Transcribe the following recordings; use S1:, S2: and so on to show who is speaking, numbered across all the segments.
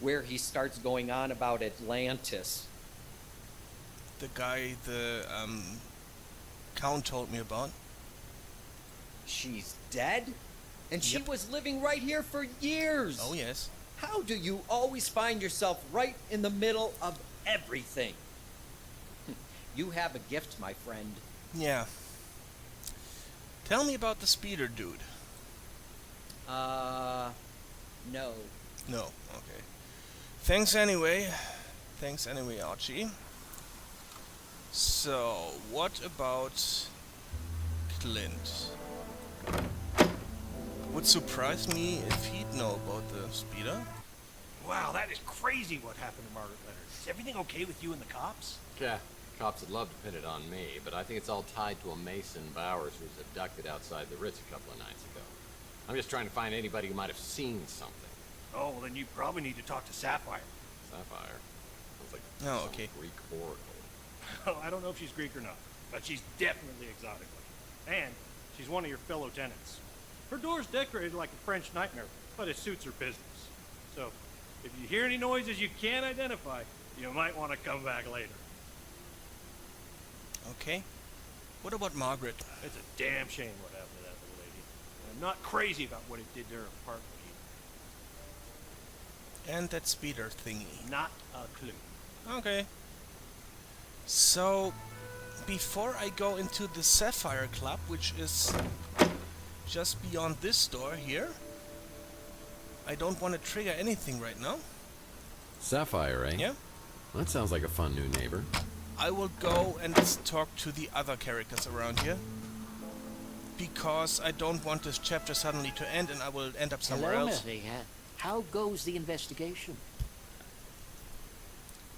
S1: where he starts going on about Atlantis.
S2: The guy the Count told me about.
S1: She's dead? And she
S2: Yep.
S1: was living right here for years!
S2: Oh, yes.
S1: How do you always find yourself right in the middle of everything? You have a gift, my friend.
S2: Yeah. Tell me about the speeder dude.
S1: No.
S2: No, okay. Thanks anyway. Thanks anyway, Archie. So, what about Clint? Would surprise me if he'd know about the speeder.
S3: Wow, that is crazy what happened to Margaret Leonard. Is everything okay with you and the cops?
S4: Yeah, cops would love to pin it on me, but I think it's all tied to a Mason Bowers who was abducted outside the Ritz a couple of nights ago. I'm just trying to find anybody who might have seen something.
S3: Oh, well then you probably need to talk to Sapphire.
S4: Sapphire? Sounds like
S2: Oh,
S4: some
S2: okay.
S4: Greek oracle.
S3: Oh, I don't know if she's Greek or not, but she's definitely exotic looking. And she's one of your fellow tenants. Her door's decorated like a French nightmare, but it suits her business. So, if you hear any noises you can't identify, you might want to come back later.
S2: Okay. What about Margaret?
S3: It's a damn shame what happened to that little lady. And I'm not crazy about what it did to her apartment
S2: And that speeder thingy.
S3: either. Not a clue.
S2: Okay. So, before I go into the Sapphire Club, which is just beyond this door here, I don't want to trigger anything right now.
S4: Sapphire, eh?
S2: Yeah?
S4: That sounds like a fun new neighbor.
S2: I will go and talk to the other characters around here. Because I don't want this chapter suddenly to end and I will end up somewhere
S5: Hello,
S2: else.
S5: Murphy. How goes the investigation?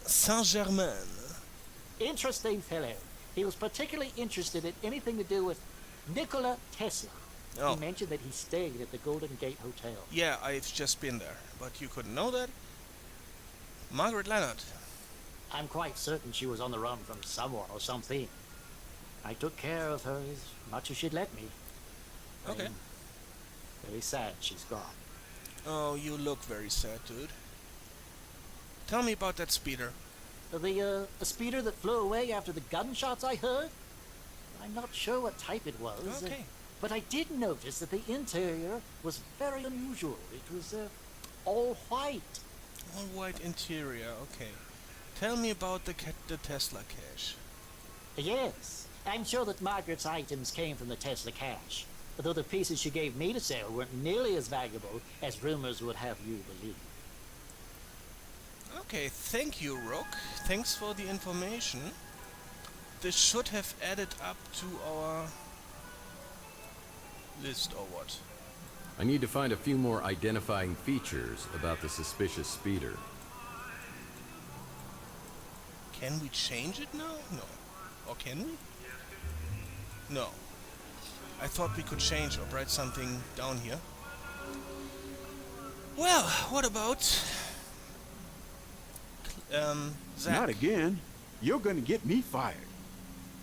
S2: Saint-Germain.
S5: Interesting fellow. He was particularly interested in anything to do with Nikola Tesla.
S2: Oh.
S5: He mentioned that he stayed at the Golden Gate Hotel.
S2: Yeah, I've just been there. But you couldn't know that? Margaret Leonard.
S5: I'm quite certain she was on the run from someone or something. I took care of her as much as she'd let me.
S2: Okay.
S5: I'm very sad she's gone.
S2: Oh, you look very sad, dude. Tell me about that speeder.
S5: The speeder that flew away after the gunshots I heard? I'm not sure what type it was.
S2: Okay.
S5: But I did notice that the interior was very unusual. It was all white.
S2: All white interior, okay. Tell me about the Tesla cache.
S5: Yes, I'm sure that Margaret's items came from the Tesla cache, though the pieces she gave me to sell weren't nearly as valuable as rumors would have you believe.
S2: Okay, thank you, Rook. Thanks for the information. This should have added up to our list or what?
S4: I need to find a few more identifying features about the suspicious speeder.
S2: Can we change it now? No. Or can we? No. I thought we could change or write something down here. Well, what about Zach?
S6: Not again. You're gonna get me fired.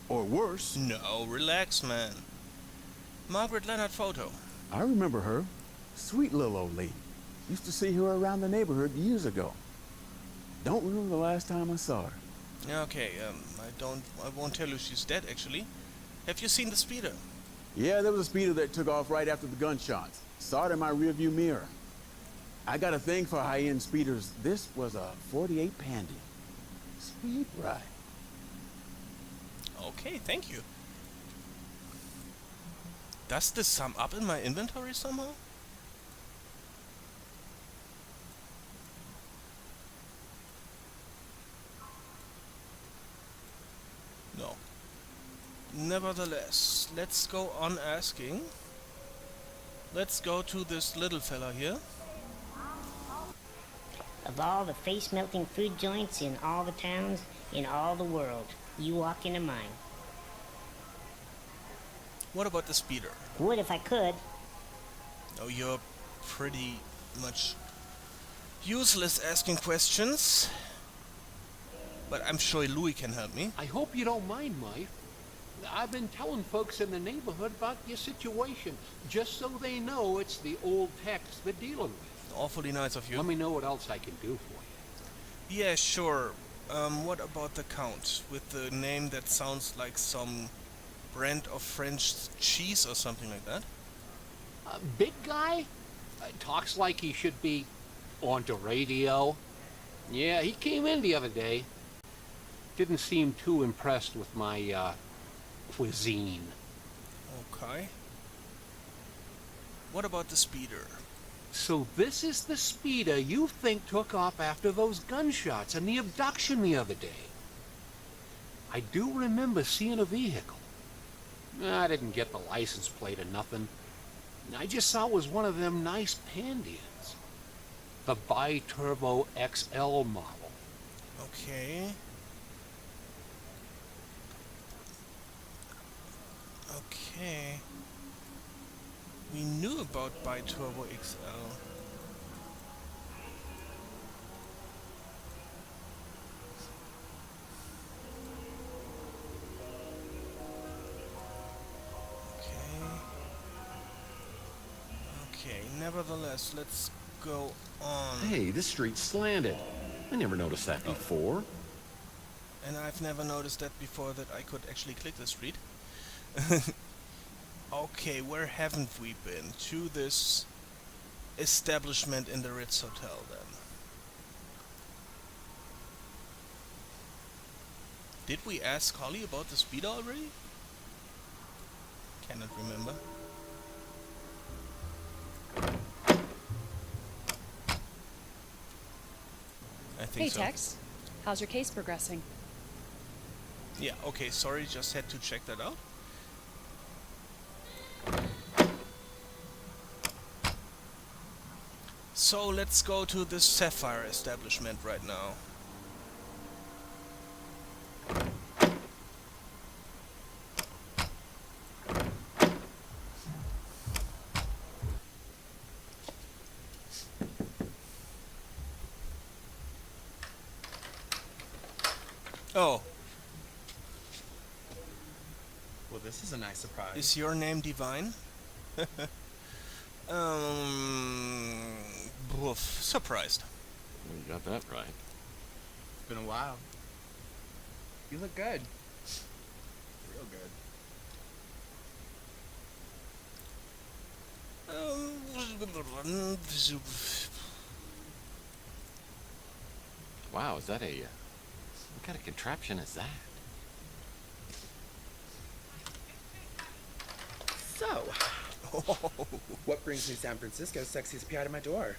S6: Or worse.
S2: No, relax, man. Margaret Leonard photo.
S6: I remember her. Sweet little old lady. Used to see her around the neighborhood years ago. Don't remember the last time I saw her.
S2: Okay, I won't tell you she's dead, actually. Have you seen the speeder?
S6: Yeah, there was a speeder that took off right after the gunshots. Saw it in my rearview mirror. I got a thing for high-end speeders. This was a 48 Pandy. Sweet ride.
S2: Okay, thank you. Does this sum up in my inventory somehow? No. Nevertheless, let's go on asking. Let's go to this little fella here.
S7: Of all the face-melting food joints in all the towns in all the world, you walk into mine.
S2: What about the speeder?
S7: Would if I could.
S2: Oh, you're pretty much useless asking questions. But I'm sure Louis can help me.
S8: I hope you don't mind, Mike. I've been telling folks in the neighborhood about your situation, just so they know it's the old techs they're dealing with.
S2: Awfully nice of you.
S8: Let me know what else I can do for you.
S2: Yeah, sure. What about the Count? With the name that sounds like some brand of French cheese or something like that?
S8: Big guy? Talks like he should be on the radio. Yeah, he came in the other day. Didn't seem too impressed with my, cuisine.
S2: Okay. What about the speeder?
S8: So this is the speeder you think took off after those gunshots and the abduction the other day. I do remember seeing a vehicle. I didn't get the license plate or nothing. I just saw it was one of them nice Pandians. The Bi-Turbo XL model.
S2: Okay. Okay. We knew about Bi-Turbo XL. Okay, nevertheless, let's go on.
S4: Hey, this street's slanted. I never noticed that before.
S2: And I've never noticed that before, that I could actually click the street. Okay, where haven't we been? To this establishment in the Ritz Hotel, then. Did we ask Holly about the speed already? Cannot remember. I think
S9: Hey,
S2: so.
S9: Tex. How's your case progressing?
S2: Yeah, okay, sorry, just had to check that out. So let's go to this Sapphire establishment right now. Oh,
S10: Well, this is a nice surprise.
S2: is your name Divine? Woof, surprised.
S4: You got that right.
S10: It's been a while. You look good. Real good.
S4: Wow, is that what kind of contraption is that?
S10: So, what brings me to San Francisco's sexiest PI to my door?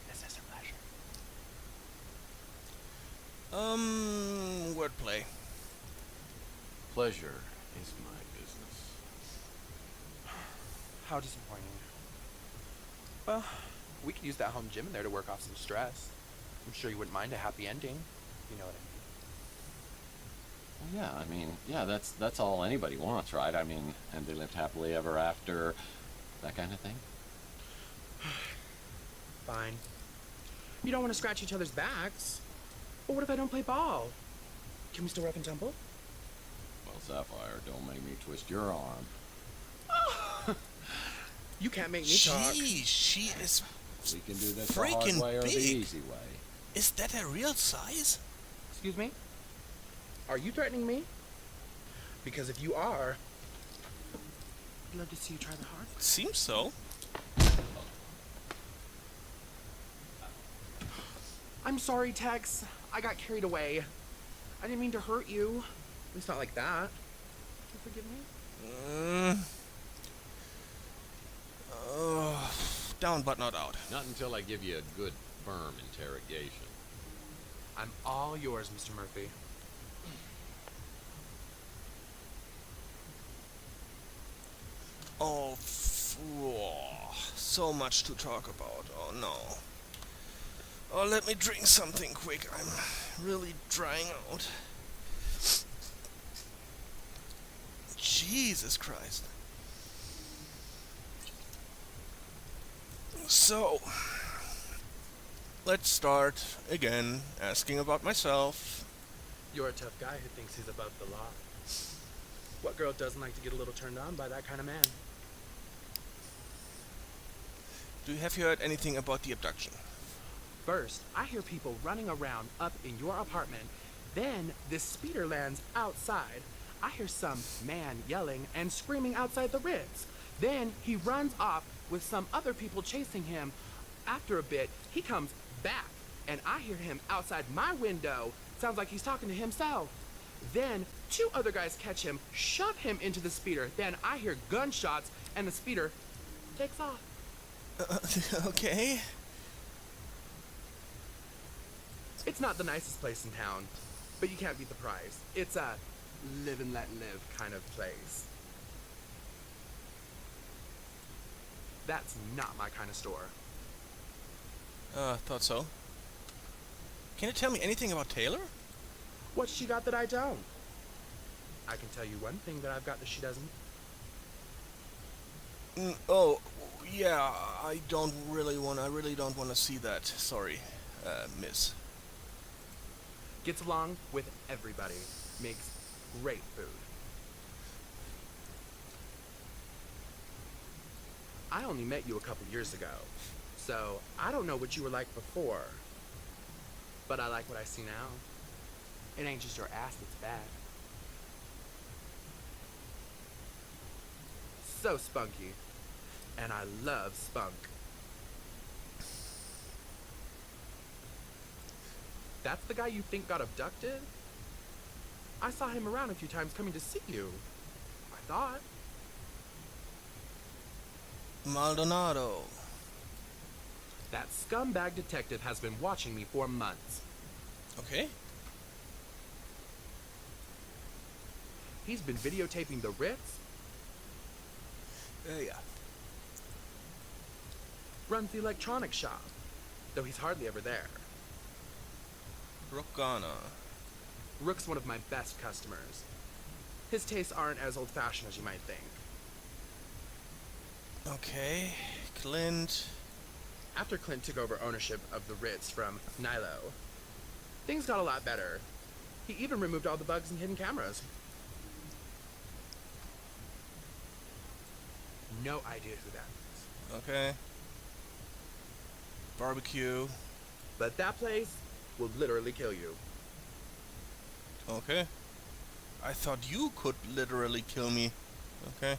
S10: Business or pleasure?
S2: Wordplay.
S4: Pleasure is my business.
S10: How disappointing. Well, we could use that home gym in there to work off some stress. I'm sure you wouldn't mind a happy ending. You know what I mean?
S4: Well, yeah, I mean, yeah, that's all anybody wants, right? I mean, and they lived happily ever after, that kind of thing.
S10: Fine. You don't want to scratch each other's backs. But what if I don't play ball? Can we still rough and tumble?
S4: Well, Sapphire, don't make me twist your arm.
S10: You can't make me talk.
S2: Jeez, she is
S4: We can do this the hard
S2: freaking
S4: way or the
S2: big.
S4: easy way.
S2: Is that a real size?
S10: Excuse me? Are you threatening me? Because if you are, I'd love to see you try the hard way.
S2: Seems so.
S10: I'm sorry, Tex. I got carried away. I didn't mean to hurt you. At least not like that. Can you forgive me?
S2: Down but not out.
S4: Not until I give you a good, firm interrogation.
S10: I'm all yours, Mr. Murphy.
S2: Oh, so much to talk about. Oh no. Oh, let me drink something quick. I'm really drying out. Jesus Christ. So, let's start again asking about myself.
S10: You're a tough guy who thinks he's above the law. What girl doesn't like to get a little turned on by that kind of man?
S2: Have you heard anything about the abduction?
S10: First, I hear people running around up in your apartment. Then, this speeder lands outside. I hear some man yelling and screaming outside the Ritz. Then, he runs off with some other people chasing him. After a bit, he comes back, and I hear him outside my window. Sounds like he's talking to himself. Then, two other guys catch him, shove him into the speeder. Then, I hear gunshots, and the speeder takes off.
S2: Okay.
S10: It's not the nicest place in town, but you can't beat the price. It's a live and let live kind of place. That's not my kind of store.
S2: Thought so. Can you tell me anything about Taylor?
S10: What's she got that I don't? I can tell you one thing that I've got that she doesn't.
S2: Oh, yeah, I really don't want to see that. Sorry, miss.
S10: Gets along with everybody. Makes great food. I only met you a couple years ago, so I don't know what you were like before. But I like what I see now. It ain't just your ass that's bad. So spunky. And I love spunk. That's the guy you think got abducted? I saw him around a few times coming to see you. I thought.
S2: Maldonado.
S10: That scumbag detective has been watching me for months.
S2: Okay.
S10: He's been videotaping the Ritz.
S2: Yeah.
S10: Runs the electronics shop, though he's hardly ever there.
S2: Rookana.
S10: Rook's one of my best customers. His tastes aren't as old-fashioned as you might think.
S2: Okay. Clint.
S10: After Clint took over ownership of the Ritz from Nilo, things got a lot better. He even removed all the bugs and hidden cameras. No idea who that is.
S2: Okay. Barbecue.
S10: But that place will literally kill you.
S2: Okay. I thought you could literally kill me. Okay.